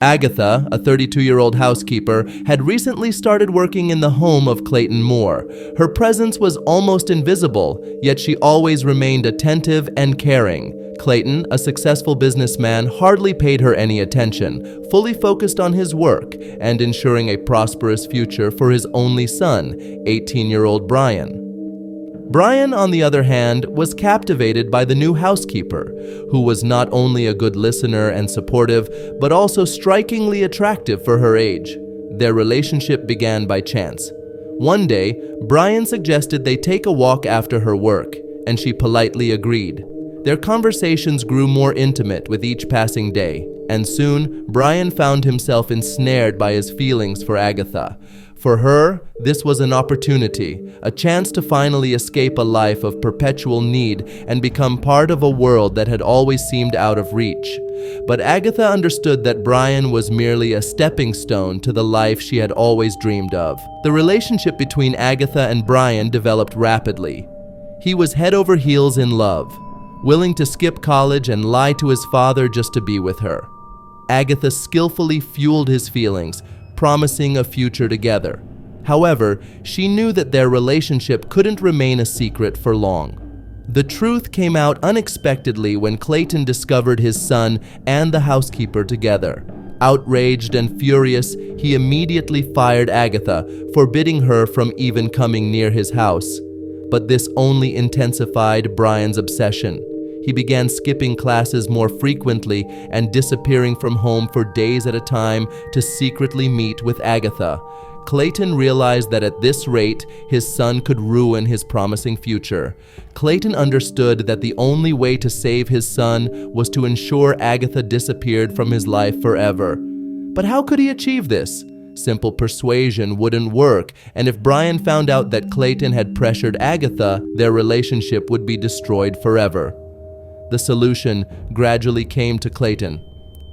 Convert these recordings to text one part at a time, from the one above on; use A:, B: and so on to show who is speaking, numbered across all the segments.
A: Agatha, a 32-year-old housekeeper, had recently started working in the home of Clayton Moore. Her presence was almost invisible, yet she always remained attentive and caring. Clayton, a successful businessman, hardly paid her any attention, fully focused on his work and ensuring a prosperous future for his only son, 18-year-old Brian. Brian, on the other hand, was captivated by the new housekeeper, who was not only a good listener and supportive, but also strikingly attractive for her age. Their relationship began by chance. One day, Brian suggested they take a walk after her work, and she politely agreed. Their conversations grew more intimate with each passing day, and soon, Brian found himself ensnared by his feelings for Agatha. For her, this was an opportunity, a chance to finally escape a life of perpetual need and become part of a world that had always seemed out of reach. But Agatha understood that Brian was merely a stepping stone to the life she had always dreamed of. The relationship between Agatha and Brian developed rapidly. He was head over heels in love, willing to skip college and lie to his father just to be with her. Agatha skillfully fueled his feelings, promising a future together. However, she knew that their relationship couldn't remain a secret for long. The truth came out unexpectedly when Clayton discovered his son and the housekeeper together. Outraged and furious, he immediately fired Agatha, forbidding her from even coming near his house. But this only intensified Brian's obsession. He began skipping classes more frequently and disappearing from home for days at a time to secretly meet with Agatha. Clayton realized that at this rate, his son could ruin his promising future. Clayton understood that the only way to save his son was to ensure Agatha disappeared from his life forever. But how could he achieve this? Simple persuasion wouldn't work, and if Brian found out that Clayton had pressured Agatha, their relationship would be destroyed forever. The solution gradually came to Clayton.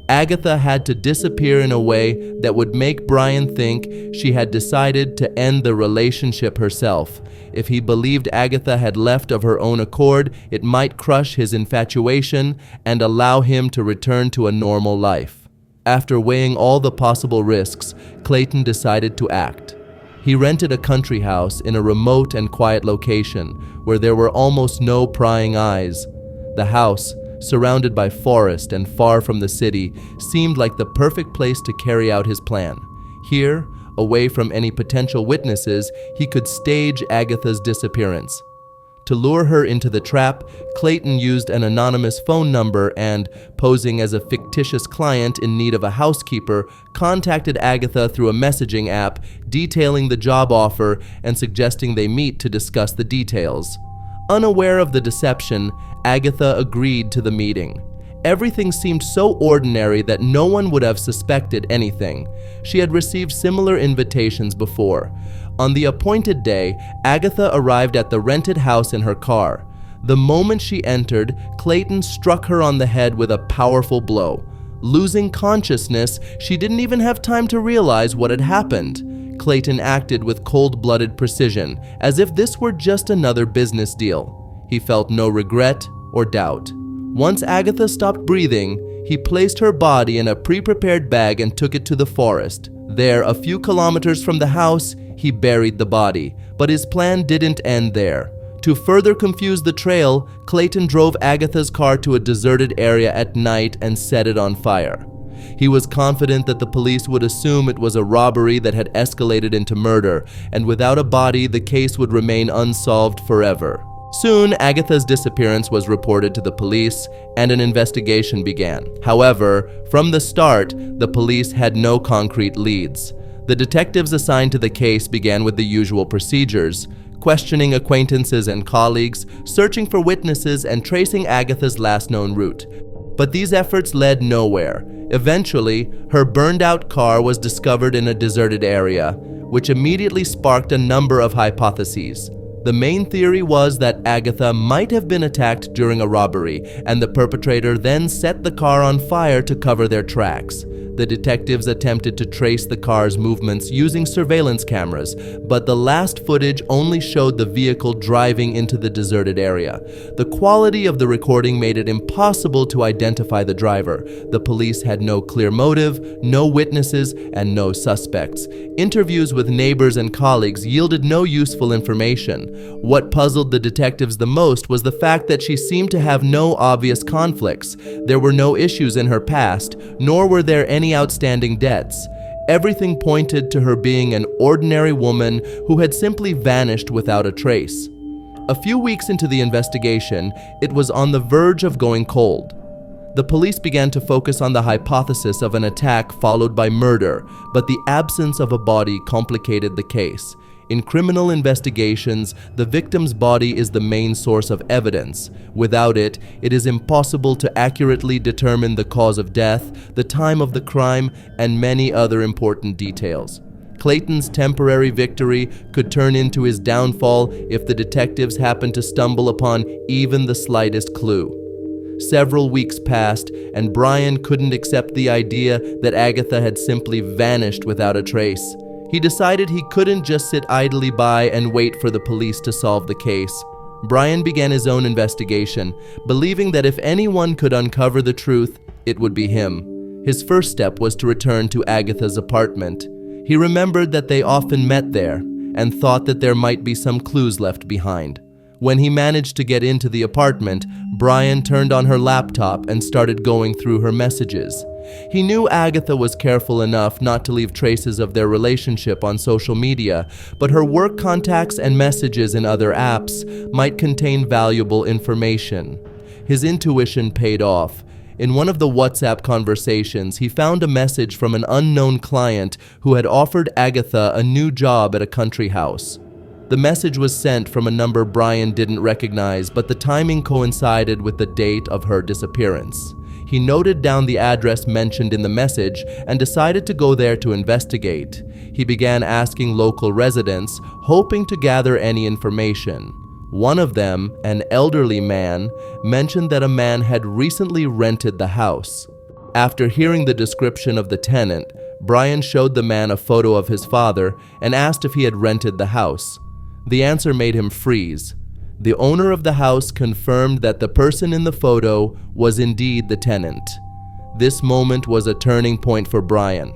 A: Agatha had to disappear in a way that would make Brian think she had decided to end the relationship herself. If he believed Agatha had left of her own accord, it might crush his infatuation and allow him to return to a normal life. After weighing all the possible risks, Clayton decided to act. He rented a country house in a remote and quiet location where there were almost no prying eyes. The house, surrounded by forest and far from the city, seemed like the perfect place to carry out his plan. Here, away from any potential witnesses, he could stage Agatha's disappearance. To lure her into the trap, Clayton used an anonymous phone number and, posing as a fictitious client in need of a housekeeper, contacted Agatha through a messaging app, detailing the job offer and suggesting they meet to discuss the details. Unaware of the deception, Agatha agreed to the meeting. Everything seemed so ordinary that no one would have suspected anything. She had received similar invitations before. On the appointed day, Agatha arrived at the rented house in her car. The moment she entered, Clayton struck her on the head with a powerful blow. Losing consciousness, she didn't even have time to realize what had happened. Clayton acted with cold-blooded precision, as if this were just another business deal. He felt no regret or doubt. Once Agatha stopped breathing, he placed her body in a pre-prepared bag and took it to the forest. There, a few kilometers from the house, he buried the body. But his plan didn't end there. To further confuse the trail, Clayton drove Agatha's car to a deserted area at night and set it on fire. He was confident that the police would assume it was a robbery that had escalated into murder, and without a body, the case would remain unsolved forever. Soon, Agatha's disappearance was reported to the police, and an investigation began. However, from the start, the police had no concrete leads. The detectives assigned to the case began with the usual procedures: questioning acquaintances and colleagues, searching for witnesses, and tracing Agatha's last known route. But these efforts led nowhere. Eventually, her burned-out car was discovered in a deserted area, which immediately sparked a number of hypotheses. The main theory was that Agatha might have been attacked during a robbery, and the perpetrator then set the car on fire to cover their tracks. The detectives attempted to trace the car's movements using surveillance cameras, but the last footage only showed the vehicle driving into the deserted area. The quality of the recording made it impossible to identify the driver. The police had no clear motive, no witnesses, and no suspects. Interviews with neighbors and colleagues yielded no useful information. What puzzled the detectives the most was the fact that she seemed to have no obvious conflicts. There were no issues in her past, nor were there any outstanding debts. Everything pointed to her being an ordinary woman who had simply vanished without a trace. A few weeks into the investigation, it was on the verge of going cold. The police began to focus on the hypothesis of an attack followed by murder, but the absence of a body complicated the case. In criminal investigations, the victim's body is the main source of evidence. Without it, it is impossible to accurately determine the cause of death, the time of the crime, and many other important details. Clayton's temporary victory could turn into his downfall if the detectives happened to stumble upon even the slightest clue. Several weeks passed, and Brian couldn't accept the idea that Agatha had simply vanished without a trace. He decided he couldn't just sit idly by and wait for the police to solve the case. Brian began his own investigation, believing that if anyone could uncover the truth, it would be him. His first step was to return to Agatha's apartment. He remembered that they often met there and thought that there might be some clues left behind. When he managed to get into the apartment, Brian turned on her laptop and started going through her messages. He knew Agatha was careful enough not to leave traces of their relationship on social media, but her work contacts and messages in other apps might contain valuable information. His intuition paid off. In one of the WhatsApp conversations, he found a message from an unknown client who had offered Agatha a new job at a country house. The message was sent from a number Brian didn't recognize, but the timing coincided with the date of her disappearance. He noted down the address mentioned in the message and decided to go there to investigate. He began asking local residents, hoping to gather any information. One of them, an elderly man, mentioned that a man had recently rented the house. After hearing the description of the tenant, Brian showed the man a photo of his father and asked if he had rented the house. The answer made him freeze. The owner of the house confirmed that the person in the photo was indeed the tenant. This moment was a turning point for Brian.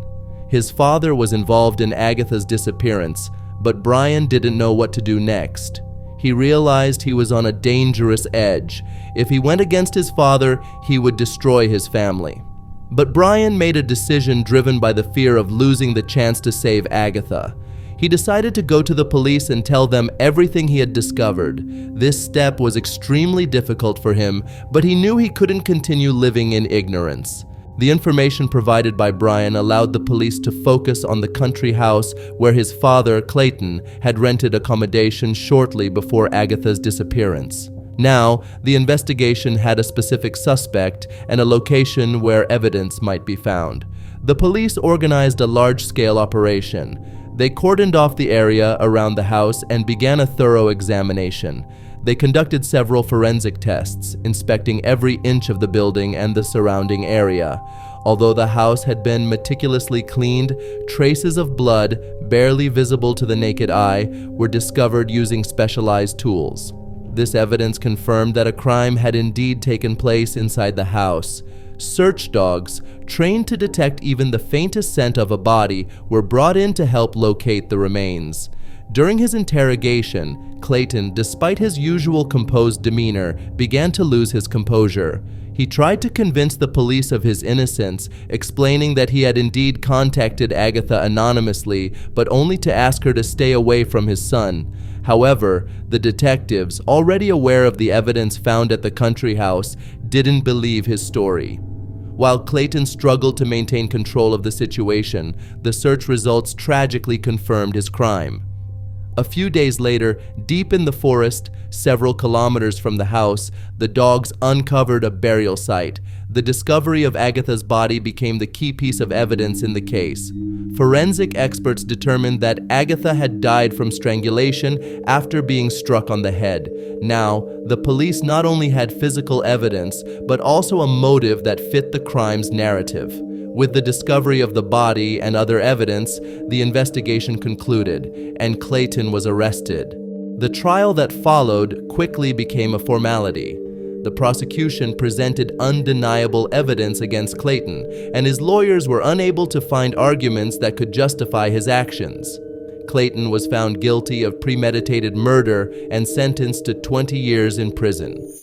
A: His father was involved in Agatha's disappearance, but Brian didn't know what to do next. He realized he was on a dangerous edge. If he went against his father, he would destroy his family. But Brian made a decision driven by the fear of losing the chance to save Agatha. He decided to go to the police and tell them everything he had discovered. This step was extremely difficult for him, but he knew he couldn't continue living in ignorance. The information provided by Brian allowed the police to focus on the country house where his father, Clayton, had rented accommodation shortly before Agatha's disappearance. Now, the investigation had a specific suspect and a location where evidence might be found. The police organized a large-scale operation. They cordoned off the area around the house and began a thorough examination. They conducted several forensic tests, inspecting every inch of the building and the surrounding area. Although the house had been meticulously cleaned, traces of blood, barely visible to the naked eye, were discovered using specialized tools. This evidence confirmed that a crime had indeed taken place inside the house. Search dogs, trained to detect even the faintest scent of a body, were brought in to help locate the remains. During his interrogation, Clayton, despite his usual composed demeanor, began to lose his composure. He tried to convince the police of his innocence, explaining that he had indeed contacted Agatha anonymously, but only to ask her to stay away from his son. However, the detectives, already aware of the evidence found at the country house, didn't believe his story. While Clayton struggled to maintain control of the situation, the search results tragically confirmed his crime. A few days later, deep in the forest, several kilometers from the house, the dogs uncovered a burial site. The discovery of Agatha's body became the key piece of evidence in the case. Forensic experts determined that Agatha had died from strangulation after being struck on the head. Now, the police not only had physical evidence, but also a motive that fit the crime's narrative. With the discovery of the body and other evidence, the investigation concluded, and Clayton was arrested. The trial that followed quickly became a formality. The prosecution presented undeniable evidence against Clayton, and his lawyers were unable to find arguments that could justify his actions. Clayton was found guilty of premeditated murder and sentenced to 20 years in prison.